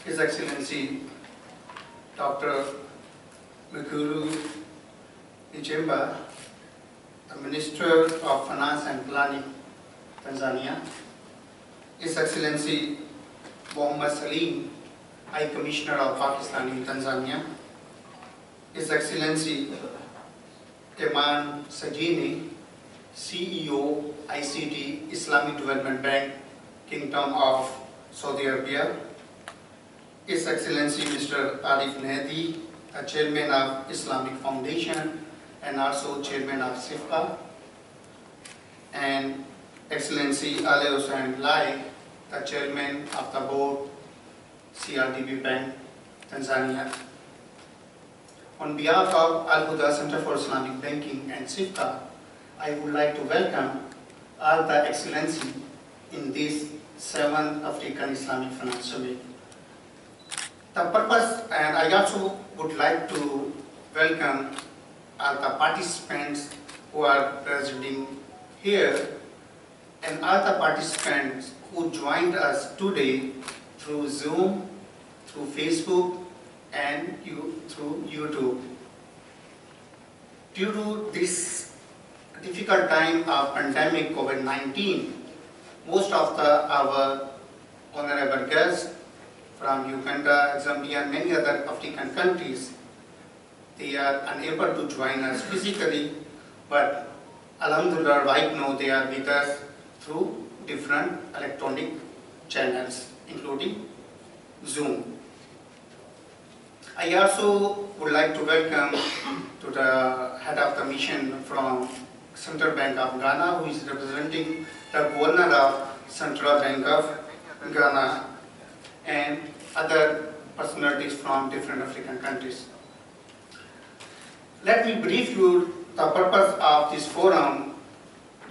His Excellency Dr. Mwigulu Nchemba, the Minister of Finance and Planning, Tanzania. His Excellency Muhammad Salim, High Commissioner of Pakistan in Tanzania. His Excellency Keman Sajini, C.E.O. ICT Islamic Development Bank, Kingdom of Saudi Arabia. His Excellency Mr. Arif Nehdi, the Chairman of Islamic Foundation and also Chairman of CIBE. And Excellency ALHUDA, the Chairman of the Board, CRDB Bank, Tanzania. On behalf of ALHUDA Center for Islamic Banking and CIBE, I would like to welcome all the Excellency in this 7th African Islamic Finance Summit. The purpose, and I also would like to welcome all the participants who are presenting here and all the participants who joined us today through Zoom, through Facebook, and through YouTube. Due to this difficult time of pandemic COVID-19, most of our honorable guests from Uganda, Zambia, and many other African countries, they are unable to join us physically, but Alhamdulillah, right now they are with us through different electronic channels, including Zoom. I also would like to welcome to the head of the mission from Central Bank of Ghana, who is representing the Governor of Central Bank of Ghana, and other personalities from different African countries. Let me brief you the purpose of this forum.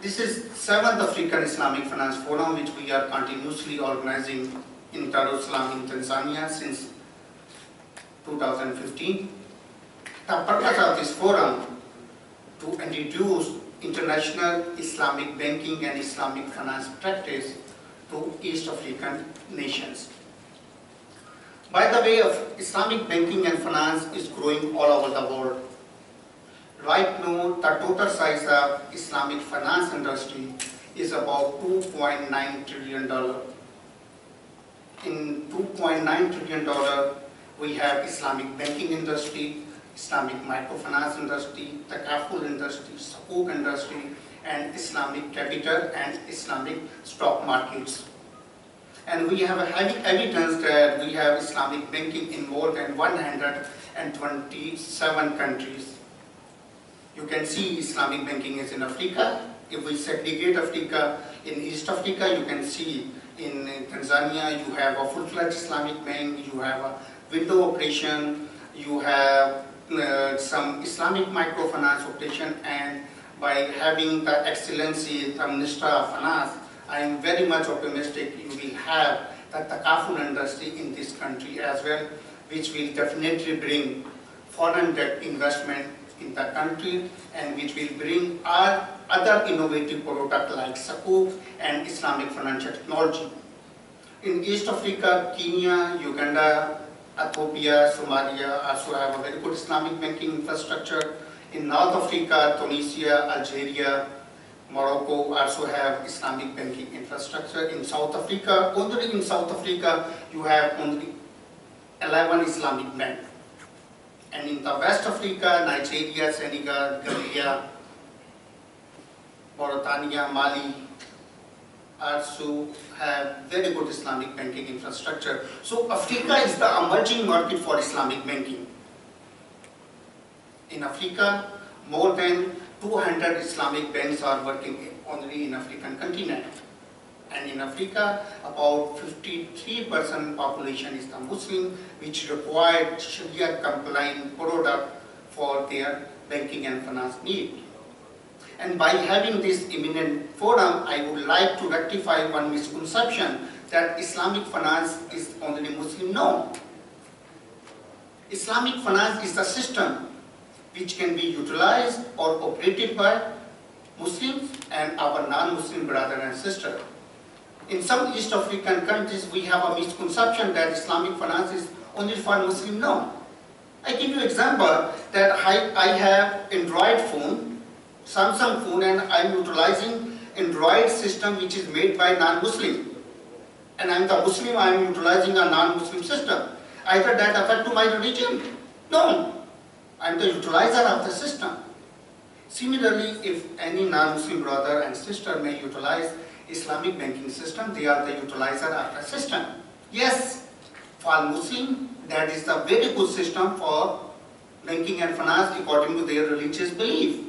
This is 7th African Islamic Finance Forum, which we are continuously organizing in Dar es Salaam in Tanzania since 2015. The purpose of this forum to introduce international Islamic banking and Islamic finance practice to East African nations. By the way, of Islamic banking and finance is growing all over the world. Right now, the total size of Islamic finance industry is about $2.9 trillion. In $2.9 trillion, we have Islamic banking industry, Islamic microfinance industry, the takaful industry, sukuk industry, and Islamic capital and Islamic stock markets. And we have a heavy evidence that we have Islamic banking in more than 127 countries. You can see Islamic banking is in Africa. If we segregate Africa, in East Africa, you can see in Tanzania, you have a full-fledged Islamic bank, you have a window operation, you have some Islamic microfinance operation, and by having the Excellency, the Minister of Finance, I am very much optimistic you will have the takaful industry in this country as well, which will definitely bring foreign direct investment in the country and which will bring our other innovative products like sukuk and Islamic financial technology. In East Africa, Kenya, Uganda, Ethiopia, Somalia also have a very good Islamic banking infrastructure. In North Africa, Tunisia, Algeria, Morocco also have Islamic banking infrastructure. In South Africa, only in South Africa, you have only 11 Islamic banks. And in the West Africa, Nigeria, Senegal, Gambia, Mauritania, Mali also have very good Islamic banking infrastructure. So Africa is the emerging market for Islamic banking. In Africa, more than 200 Islamic banks are working only in African continent. And in Africa, about 53% population is the Muslim, which required Sharia compliant product for their banking and finance need. And by having this imminent forum, I would like to rectify one misconception that Islamic finance is only Muslim. No. Islamic finance is the system which can be utilized or operated by Muslims and our non-Muslim brother and sister. In some East African countries, we have a misconception that Islamic finance is only for Muslim. No. I give you an example that I have Android phone, Samsung phone, and I'm utilizing Android system which is made by non-Muslim. And I'm the Muslim, I'm utilizing a non-Muslim system. Either that affect to my religion? No. I'm the utilizer of the system. Similarly, if any non-Muslim brother and sister may utilize Islamic banking system, they are the utilizer of the system. Yes, for Muslim, that is a very good system for banking and finance according to their religious belief.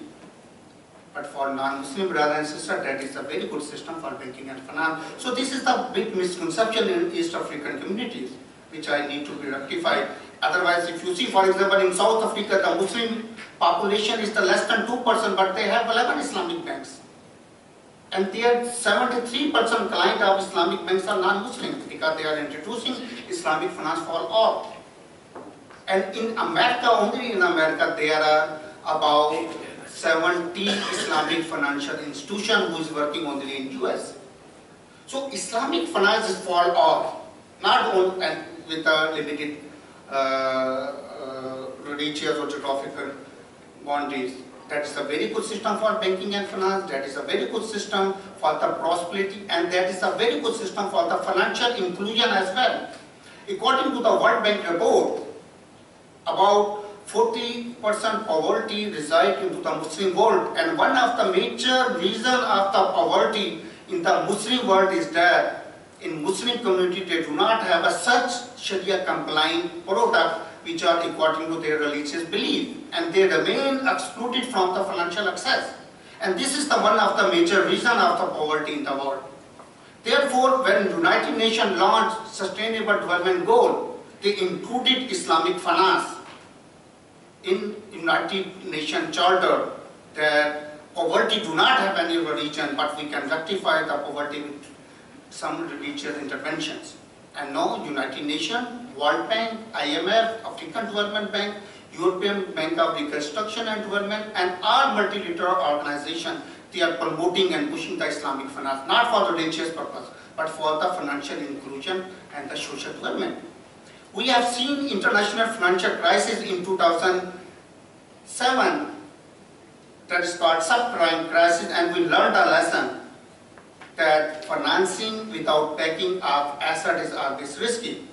But for non-Muslim brother and sister, that is a very good system for banking and finance. So this is the big misconception in East African communities, which I need to be rectified. Otherwise, if you see, for example, in South Africa, the Muslim population is the less than 2%, but they have 11 Islamic banks. And their 73% client of Islamic banks are non-Muslim because they are introducing Islamic finance for all. And in America, only in America, there are about 70 Islamic financial institutions who is working only in US. So Islamic finance is for all, not only with a limited religious or geographical boundaries. That is a very good system for banking and finance, that is a very good system for the prosperity, and that is a very good system for the financial inclusion as well. According to the World Bank report, about 40% poverty reside into the Muslim world, and one of the major reasons of the poverty in the Muslim world is that in Muslim community they do not have a such Sharia compliant product which are according to their religious belief, and they remain excluded from the financial access. And this is the one of the major reasons of the poverty in the world. Therefore, when United Nations launched Sustainable Development Goal, they included Islamic finance in United Nations Charter that poverty do not have any religion, but we can rectify the poverty with some religious interventions. And now United Nations, World Bank, IMF, African Development Bank, European Bank of Reconstruction and Development, and all multilateral organizations, they are promoting and pushing the Islamic finance, not for the religious purpose, but for the financial inclusion and the social development. We have seen international financial crisis in 2007, that is called subprime crisis, and we learned a lesson that financing without backing of asset is always risky.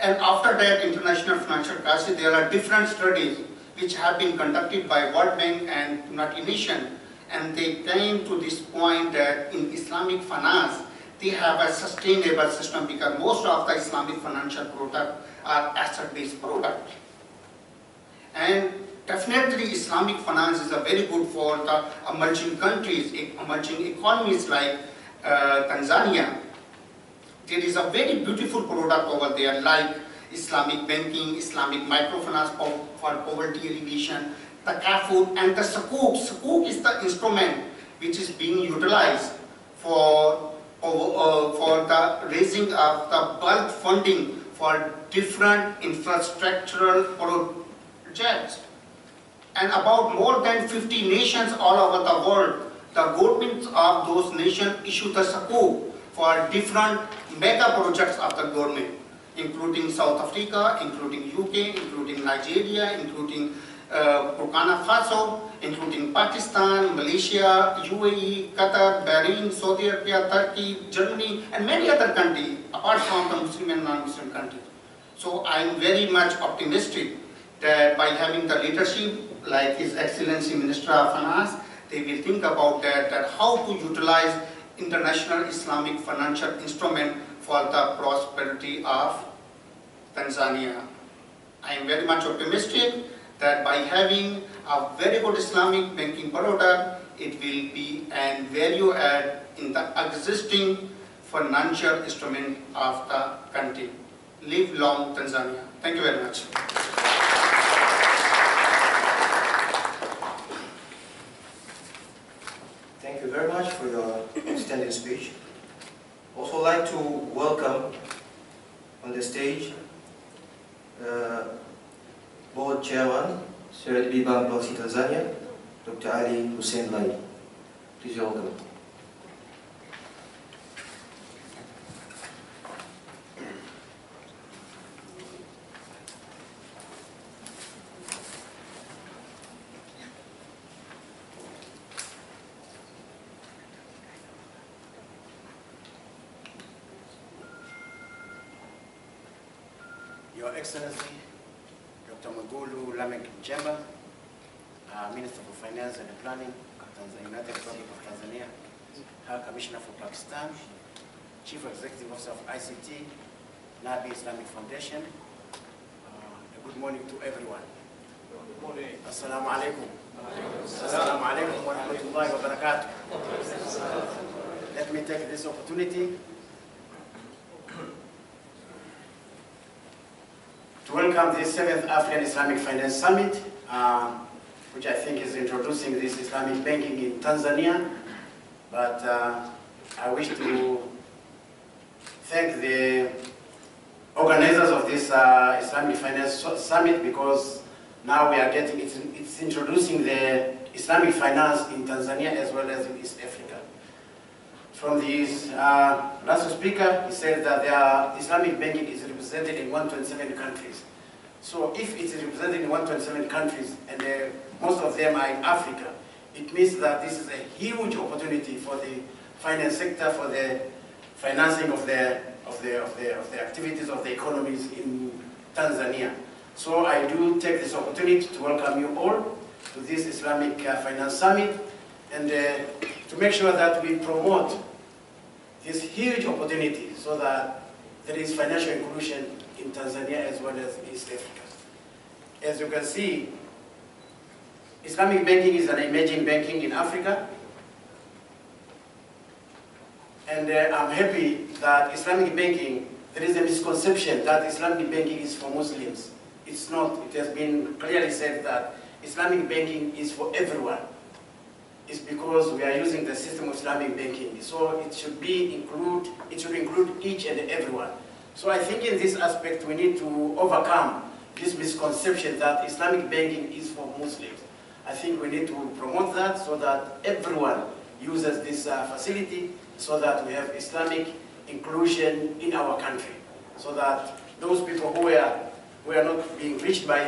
And after that international financial crisis, there are different studies which have been conducted by World Bank and United Nations, and they came to this point that in Islamic finance, they have a sustainable system because most of the Islamic financial products are asset-based products. And definitely Islamic finance is a very good for the emerging countries, emerging economies like Tanzania. There is a very beautiful product over there like Islamic banking, Islamic microfinance for poverty alleviation, the CAFOOD and the Sukuk. Sukuk is the instrument which is being utilized for the raising of the bulk funding for different infrastructural projects. And about more than 50 nations all over the world, the governments of those nations issue the Sukuk for different mega projects of the government, including South Africa, including UK, including Nigeria, including Burkina Faso, including Pakistan, Malaysia, U.A.E, Qatar, Bahrain, Saudi Arabia, Turkey, Germany, and many other countries, apart from the Muslim and non-Muslim countries. So I am very much optimistic that by having the leadership like His Excellency Minister of Finance, they will think about that how to utilize international Islamic financial instrument for the prosperity of Tanzania. I am very much optimistic that by having a very good Islamic banking product, it will be a value add in the existing financial instrument of the country. Live long Tanzania. Thank you very much. Thank you very much for your extended speech. Also like to welcome on the stage Board Chairman, CIBE Bank Policy Tanzania, Dr. Ali Hussein Lai. Please welcome. Your Excellency, Dr. Magulu Lamek Mchemba, Minister for Finance and Planning, United Republic of Tanzania, High Commissioner for Pakistan, Chief Executive Officer of ICT, Nabi Islamic Foundation. Good morning to everyone. Good morning. Assalamu alaikum. Assalamu alaikum wa rahmatullahi wa barakatuh. Let me take this opportunity to welcome this 7th African Islamic Finance Summit, which I think is introducing this Islamic banking in Tanzania. But I wish to thank the organizers of this Islamic Finance Summit, because now we are getting, it's introducing the Islamic finance in Tanzania as well as in East Africa. From this last speaker, he said that the Islamic banking is represented in 127 countries. So if it is represented in 127 countries, and most of them are in Africa, it means that this is a huge opportunity for the finance sector, for the financing of the activities of the economies in Tanzania. So I do take this opportunity to welcome you all to this Islamic Finance Summit, and to make sure that we promote this huge opportunity so that there is financial inclusion in Tanzania as well as East Africa. As you can see, Islamic banking is an emerging banking in Africa. And I'm happy that Islamic banking, there is a misconception that Islamic banking is for Muslims. It's not. It has been clearly said that Islamic banking is for everyone. It's because we are using the system of Islamic banking. So it should include each and everyone. So I think in this aspect we need to overcome this misconception that Islamic banking is for Muslims. I think we need to promote that so that everyone uses this facility, so that we have Islamic inclusion in our country, so that those people who are not being reached by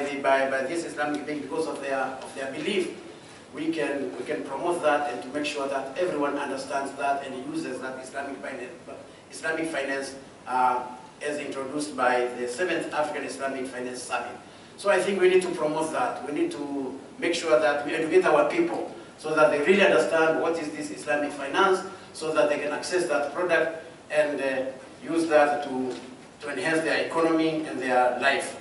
this Islamic banking because of their belief, we can promote that and to make sure that everyone understands that and uses that Islamic finance as introduced by the 7th African Islamic Finance Summit. So I think we need to promote that. We need to make sure that we educate our people so that they really understand what is this Islamic finance, so that they can access that product and use that to enhance their economy and their life.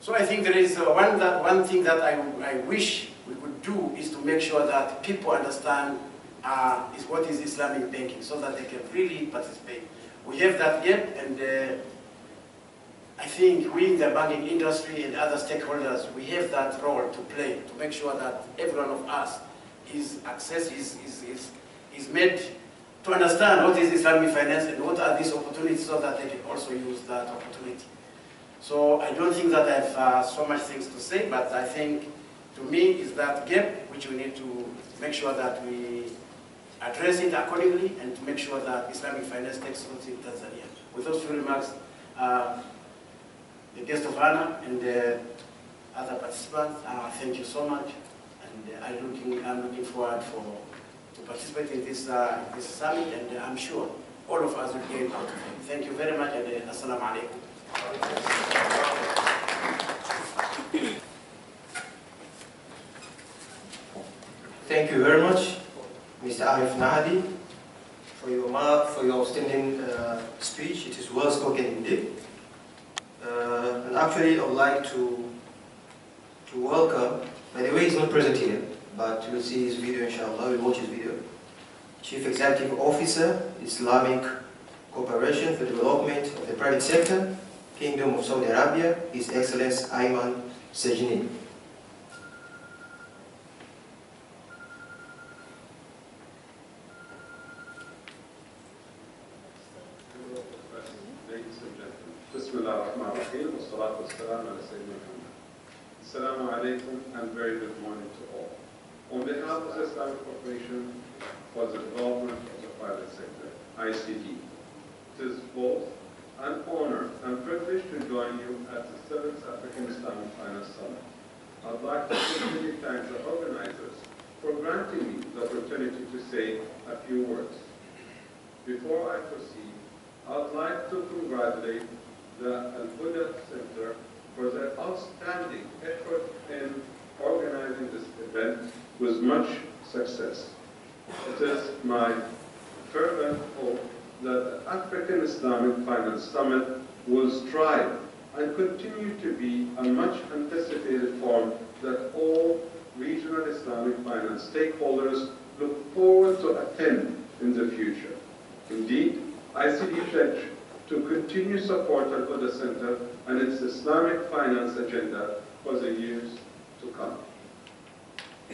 So I think there is one thing that I wish we could do is to make sure that people understand what is Islamic banking, so that they can really participate. We have that gap, and I think we in the banking industry and other stakeholders, we have that role to play to make sure that every one of us is made to understand what is Islamic finance and what are these opportunities, so that they can also use that opportunity. So I don't think that I have so much things to say, but I think to me is that gap which we need to make sure that we address it accordingly and to make sure that Islamic finance takes root in Tanzania. With those few remarks, the guest of honor and the other participants, thank you so much, and I'm looking forward to participate in this summit, and I'm sure all of us will gain out of it. Thank you very much, and assalamu alaikum. Thank you very much, Mr. Arif Nahdi, for your outstanding speech. It is well spoken indeed. And actually, I would like to welcome, by the way, he's not present here, but you'll see his video, inshallah, we'll watch his video. Chief Executive Officer, Islamic Cooperation for Development of the Private Sector, Kingdom of Saudi Arabia, His Excellency Ayman Sejni. Assalamu alaikum and very good morning to all. On behalf of the Islamic Corporation for the Development of the Private Sector, ICD, it is both an honor and privilege to join you at the 7th African Islamic Finance Summit. I'd like to sincerely thank the organizers for granting me the opportunity to say a few words. Before I proceed, I'd like to congratulate the ALHUDA Center for their outstanding effort in organizing this event with much success. It is my fervent hope that the African Islamic Finance Summit will strive and continue to be a much anticipated forum that all regional Islamic finance stakeholders look forward to attend in the future. Indeed, ICD pledge to continue support ALHUDA Center and its Islamic finance agenda for the years to come.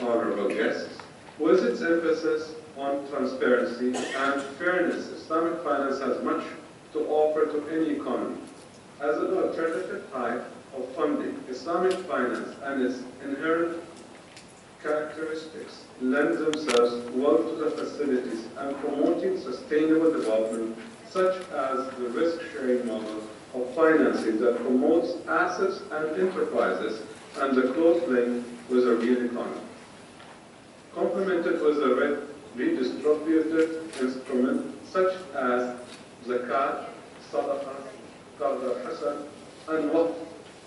Honorable guests, with its emphasis on transparency and fairness, Islamic finance has much to offer to any economy. As an alternative type of funding, Islamic finance and its inherent characteristics lend themselves well to the facilities and promoting sustainable development, such as the risk-sharing model of financing that promotes assets and enterprises and the close link with a real economy. Complemented with a redistributive instrument such as zakat, sadaqah, qard al-hasan, and waqf,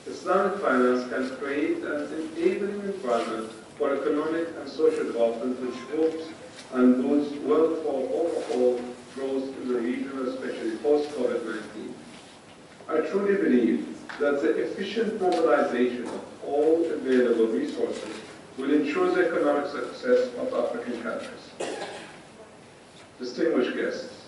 Islamic finance can create an enabling environment for economic and social development which hopes and bodes well for overall growth in the region, especially post-COVID-19. I truly believe that the efficient mobilization of all available resources will ensure the economic success of African countries. Distinguished guests,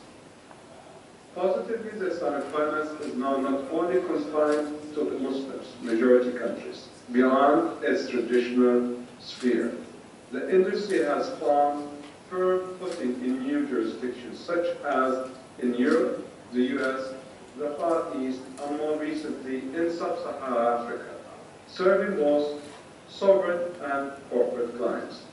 positively, the Islamic finance is now not only confined to the Muslims, majority countries, beyond its traditional sphere. The industry has found firm footing in new jurisdictions, such as in Europe, the US, the Far East, and more recently in Sub-Saharan Africa, serving both sovereign and corporate clients.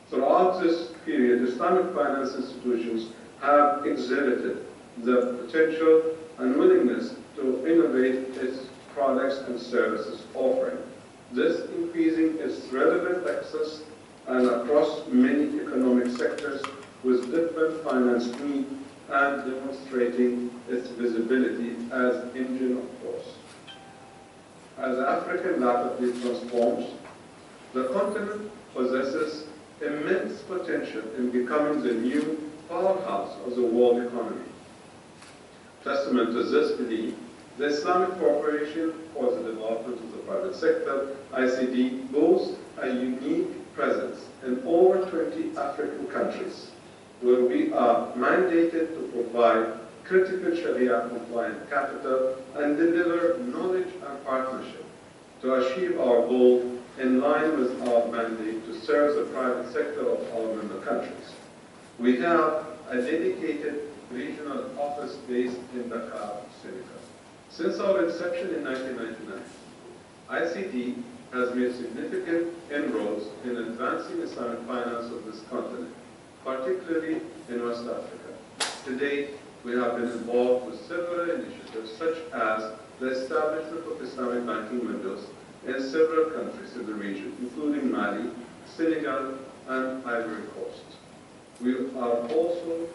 Throughout this period, Islamic finance institutions have exhibited the potential and willingness to innovate its products and services offering, this increasing its relevant access and across many economic sectors with different finance needs and demonstrating its visibility as engine of growth. As Africa rapidly transforms, the continent possesses immense potential in becoming the new powerhouse of the world economy. Testament to this belief, the Islamic Corporation for the Development of the Private Sector, ICD, boasts a unique presence in over 20 African countries, where we are mandated to provide critical Sharia-compliant capital and deliver knowledge and partnership to achieve our goal in line with our mandate to serve the private sector of our member countries. We have a dedicated regional office based in Dakar, Senegal. Since our inception in 1999, ICD has made significant inroads in advancing Islamic finance of this continent, particularly in West Africa. To date, we have been involved with several initiatives such as the establishment of Islamic banking windows in several countries in the region, including Mali, Senegal, and Ivory Coast. We are also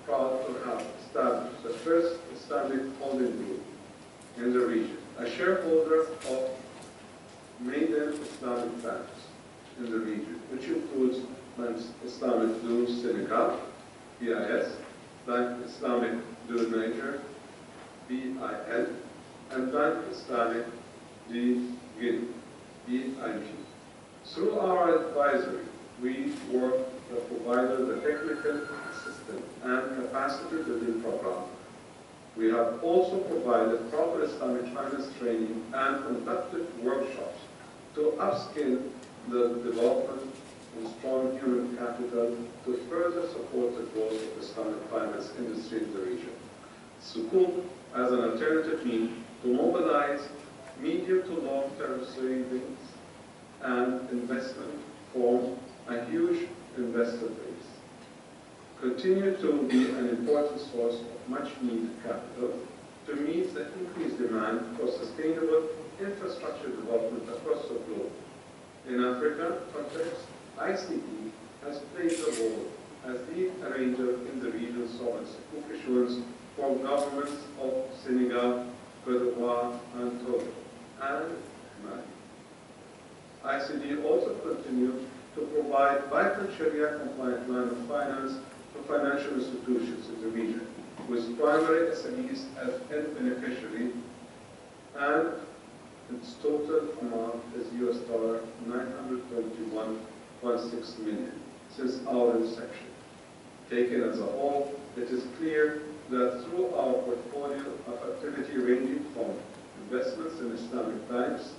proud to have established the first Islamic holding group in the region, a shareholder of major Islamic banks in the region, which includes Bank Islamic du Senegal, BIS, Bank Islamic du Niger, BIN, and Bank Islamic du Guinea, BIG. Through our advisory, we work to provide the technical assistance and capacity building program. We have also provided proper Islamic finance training and conducted workshops to upskill the development and strong human capital to further support the growth of the Islamic finance industry in the region. Sukuk as an alternative means to mobilize medium to long-term savings and investment form a huge investor base. Continue to be an important source of much-needed capital to meet the increased demand for sustainable infrastructure development across the globe. In Africa context, ICD has played a role as lead arranger in the region's sovereign sukuk issuance for governments of Senegal, Cote d'Ivoire, and Togo, and Mali. ICD also continues to provide vital Sharia-compliant line of finance to financial institutions in the region, with primary SMEs as end beneficiary, and its total amount is $921.6 million since our inception. Taken as a whole, it is clear that through our portfolio of activity ranging from investments in Islamic banks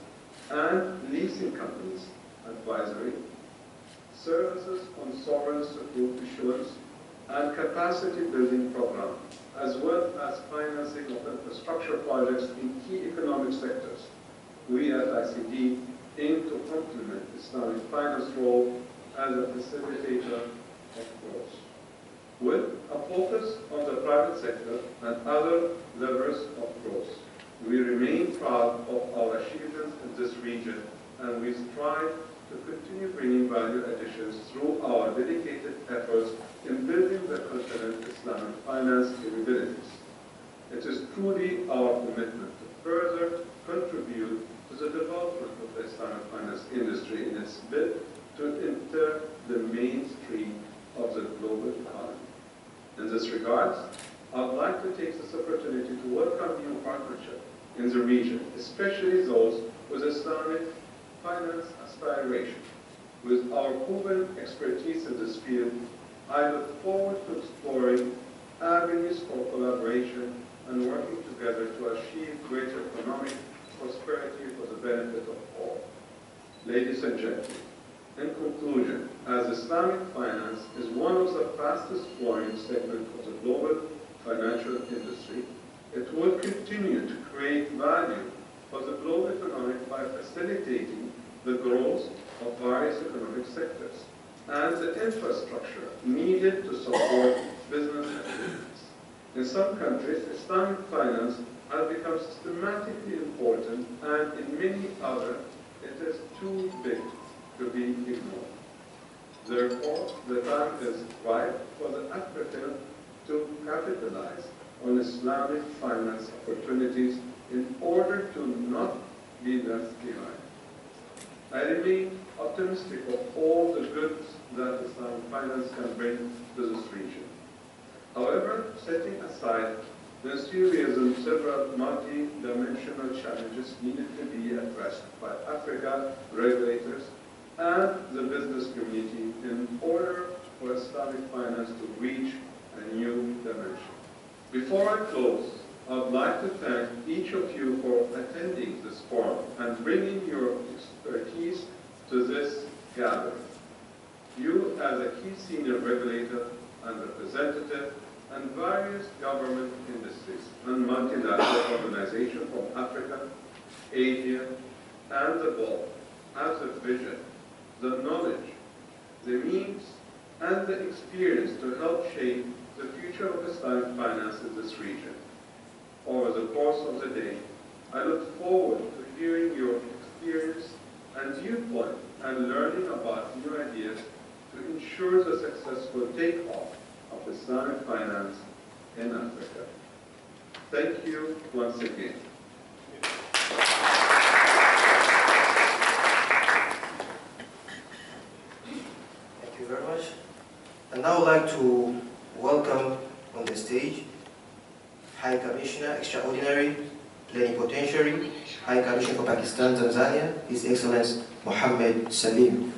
and leasing companies, advisory, services on sovereign sukuk issuance, and capacity building program, as well as financing of infrastructure projects in key economic sectors, we at ICD aim to complement Islamic finance role as a facilitator of growth, with a focus on the private sector and other levers of growth. We remain proud of our achievements in this region, and we strive to continue bringing value additions through our dedicated efforts in building the continent's Islamic finance capabilities. It is truly our commitment to further contribute to the development of the Islamic finance industry in its bid to enter the mainstream of the global economy. In this regard, I would like to take this opportunity to welcome new partnership in the region, especially those with Islamic finance aspiration. With our proven expertise in this field, I look forward to exploring avenues for collaboration and working together to achieve greater economic prosperity for the benefit of all. Ladies and gentlemen, in conclusion, as Islamic finance is one of the fastest growing segments of the global financial industry, it will continue to create value for the global economy by facilitating the growth of various economic sectors and the infrastructure needed to support business activities. In some countries, Islamic finance has become systematically important, and in many others, it is too big to be ignored. Therefore, the time is right for the African to capitalize on Islamic finance opportunities in order to not be left behind. I remain optimistic of all the goods that Islamic finance can bring to this region. However, setting aside the seriousness, several multi-dimensional challenges needed to be addressed by Africa regulators and the business community in order for Islamic finance to reach a new dimension. Before I close, I would like to thank each of you for attending this forum and bringing your expertise to this gathering. You, as a key senior regulator and representative, and various government industries and multilateral organizations from Africa, Asia, and the Gulf have the vision, the knowledge, the means, and the experience to help shape the future of Islamic finance in this region. Over the course of the day, I look forward to hearing your experience and viewpoint and learning about new ideas to ensure the successful takeoff of Islamic finance in Africa. Thank you once again. Thank you very much. And now I would like to welcome on the stage High Commissioner Extraordinary Plenipotentiary High Commissioner for Pakistan, Tanzania, His Excellency Mohammed Salim.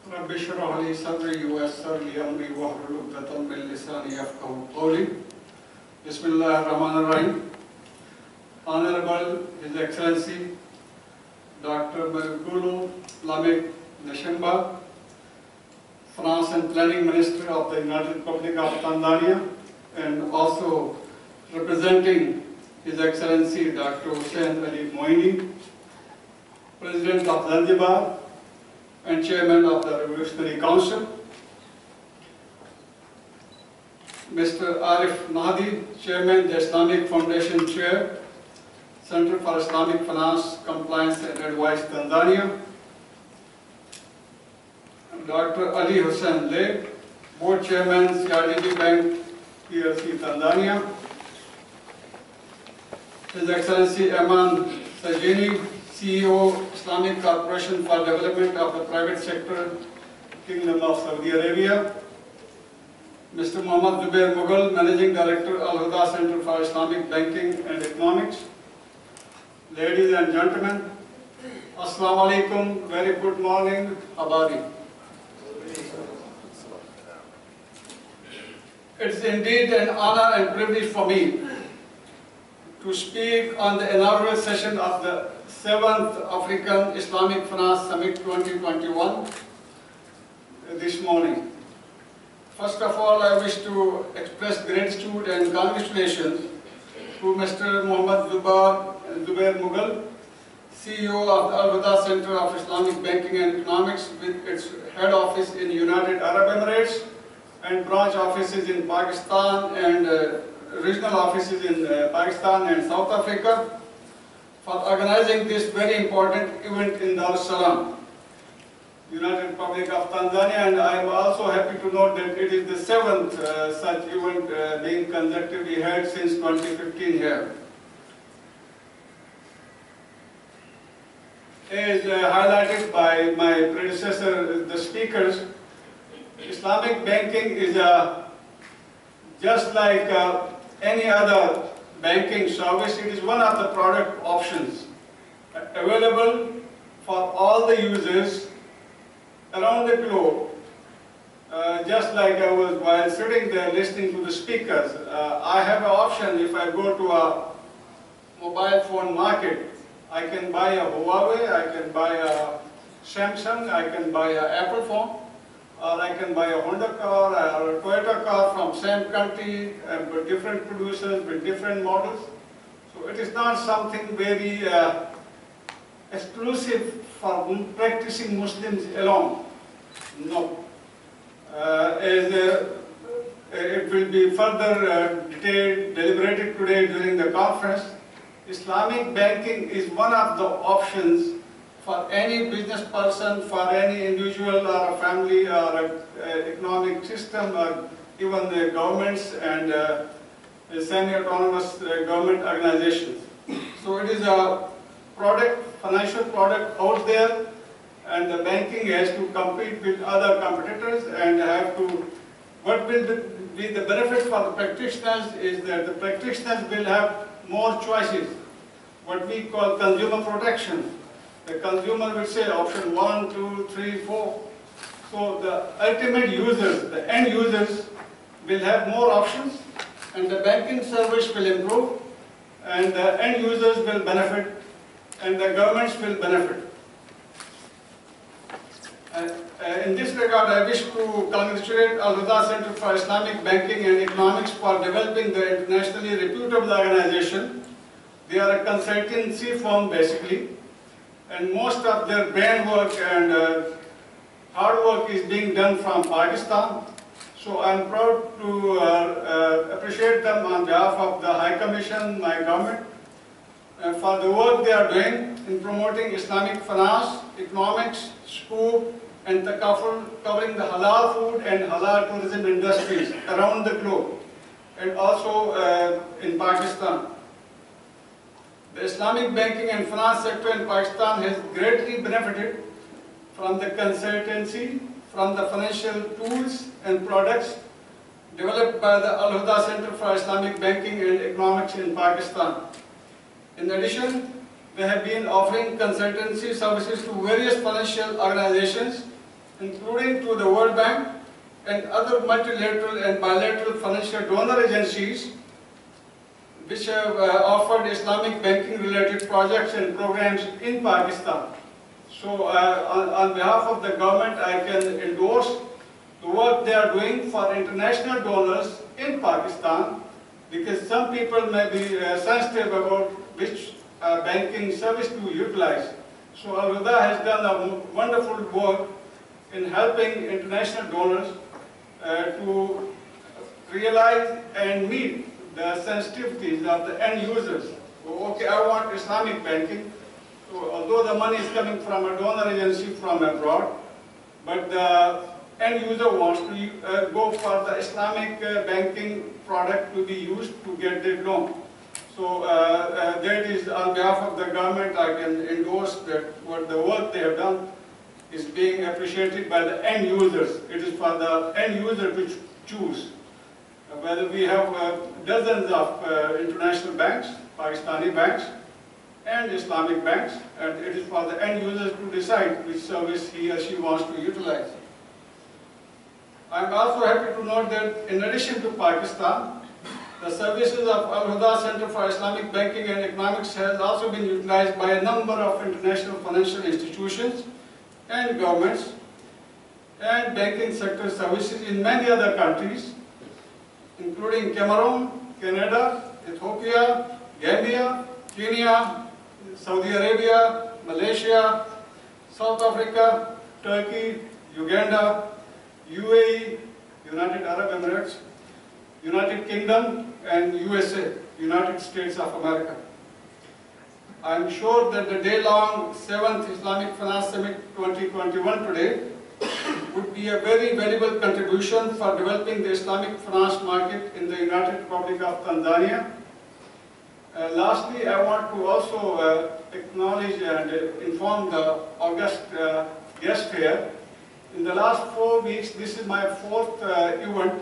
رب اشرح لي صدري ويسر لي امري واحلل عقدة من لساني يفقهوا قولي. بسم الله الرحمن الرحيم. Honorable His Excellency Dr. Mangulu Lamek Nashemba, Finance and Planning Minister of the United Republic of Tanzania, and also representing His Excellency Dr. Hussein Ali Moini, President of Zanzibar and Chairman of the Revolutionary Council, Mr. Arif Mahdi, Chairman, the Islamic Foundation Chair, Center for Islamic Finance, Compliance and Advice, Tanzania. Dr. Ali Hussain Lay, Board Chairman, CIBE Bank, PLC, Tanzania. His Excellency Eman Sajini, CEO, Islamic Corporation for Development of the Private Sector, Kingdom of Saudi Arabia. Mr. Muhammad Zubair Mughal, Managing Director, ALHUDA Center for Islamic Banking and Economics. Ladies and gentlemen, Assalamu alaikum, very good morning, Habari. It's indeed an honor and privilege for me to speak on the inaugural session of the 7th African Islamic Finance Summit 2021 this morning. First of all, I wish to express gratitude and congratulations to Mr. Muhammad Zubair Mughal, CEO of the ALHUDA Center of Islamic Banking and Economics, with its head office in United Arab Emirates and branch offices in Pakistan and regional offices in Pakistan and South Africa, for organizing this very important event in Dar es Salaam, United Republic of Tanzania, and I am also happy to note that it is the 7th such event being consecutively held since 2015 here. As highlighted by my predecessor, the speakers, Islamic banking is just like any other banking service. It is one of the product options available for all the users around the globe. Just like I was while sitting there listening to the speakers, I have an option. If I go to a mobile phone market, I can buy a Huawei, I can buy a Samsung, I can buy an Apple phone, or I can buy a Honda car or a Toyota car from same country but different producers with different models. So it is not something very exclusive for practicing Muslims alone. No. It will be further deliberated today during the conference. Islamic banking is one of the options for any business person, for any individual or a family or an economic system, or even the governments and semi-autonomous government organizations. So it is a product, financial product out there, and the banking has to compete with other competitors and have to, what will be the benefit for the practitioners is that the practitioners will have more choices, what we call consumer protection. The consumer will say option 1, 2, 3, 4. So the ultimate users, the end users, will have more options, and the banking service will improve, and the end users will benefit, and the governments will benefit. In this regard, I wish to congratulate ALHUDA Center for Islamic Banking and Economics for developing the internationally reputable organization. They are a consultancy firm basically, and most of their brain work and hard work is being done from Pakistan. So I am proud to appreciate them on behalf of the High Commission, my government, for the work they are doing in promoting Islamic finance, economics, scope, and covering the halal food and halal tourism industries around the globe, and also in Pakistan. The Islamic banking and finance sector in Pakistan has greatly benefited from the consultancy, from the financial tools and products developed by the ALHUDA Center for Islamic Banking and Economics in Pakistan. In addition, they have been offering consultancy services to various financial organizations, including to the World Bank and other multilateral and bilateral financial donor agencies, which have offered Islamic banking related projects and programs in Pakistan. So on behalf of the government, I can endorse the work they are doing for international donors in Pakistan, because some people may be sensitive about which banking service to utilize. So ALHUDA has done a wonderful work in helping international donors to realize and meet the sensitivities of the end users. So, okay, I want Islamic banking. So although the money is coming from a donor agency from abroad, but the end user wants to go for the Islamic banking product to be used to get their loan. So that is on behalf of the government, I can endorse that what the work they have done is being appreciated by the end users. It is for the end user to choose. Whether we have dozens of international banks, Pakistani banks, and Islamic banks, and it is for the end users to decide which service he or she wants to utilize. I am also happy to note that in addition to Pakistan, the services of ALHUDA Center for Islamic Banking and Economics has also been utilized by a number of international financial institutions and governments and banking sector services in many other countries, including Cameroon, Canada, Ethiopia, Gambia, Kenya, Saudi Arabia, Malaysia, South Africa, Turkey, Uganda, U.A.E, United Arab Emirates, United Kingdom, and USA, United States of America. I am sure that the day-long 7th Islamic Finance Summit 2021 today would be a very valuable contribution for developing the Islamic finance market in the United Republic of Tanzania. Lastly, I want to also acknowledge and inform the august guest here. In the last 4 weeks, this is my 4th event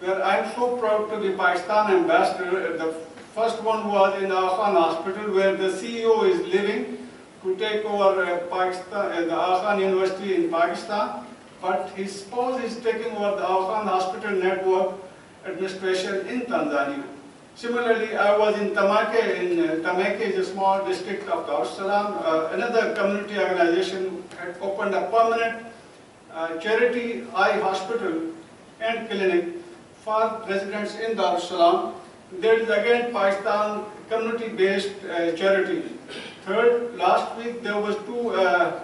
where I am so proud to be Pakistan ambassador. The first one was in Khan Hospital, where the C.E.O. is living to take over Pakistan, the Khan University in Pakistan. But his spouse is taking over the Khan Hospital Network administration in Tanzania. Similarly, I was in Tamake. Tamake is a small district of Dar es Salaam. Another community organization had opened a permanent charity eye hospital and clinic for residents in Dar es Salaam. There is again Pakistan community-based charity. Third, last week there was 2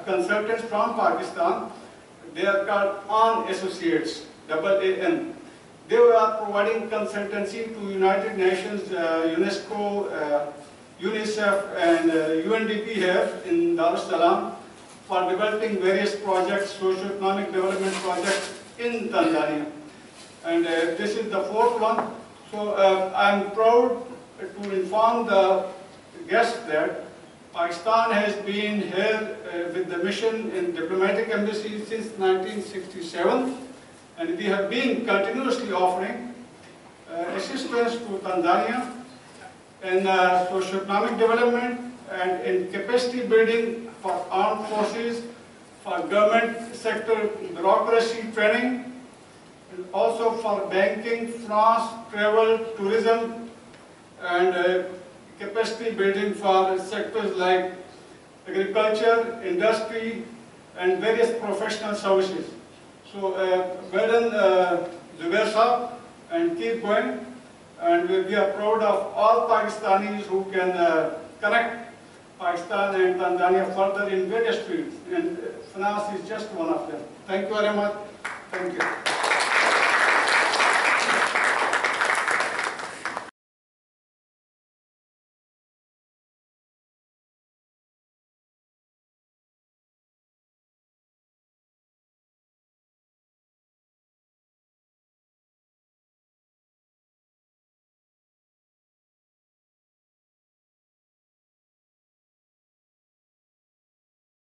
consultants from Pakistan. They are called AN Associates, AAN. They are providing consultancy to United Nations, UNESCO, UNICEF, and UNDP here in Dar es Salaam for developing various projects, socio-economic development projects in Tanzania. And this is the 4th one. So I'm proud to inform the guests that Pakistan has been here with the mission in diplomatic embassy since 1967, and we have been continuously offering assistance to Tanzania in socio-economic development and in capacity building for armed forces, for government sector bureaucracy training, and also for banking, finance, travel, tourism, and capacity building for sectors like agriculture, industry, and various professional services. So, well done, Zubair Saab, and keep going. And we are proud of all Pakistanis who can connect Pakistan and Tanzania further in various fields, and finance is just one of them. Thank you very much. Thank you.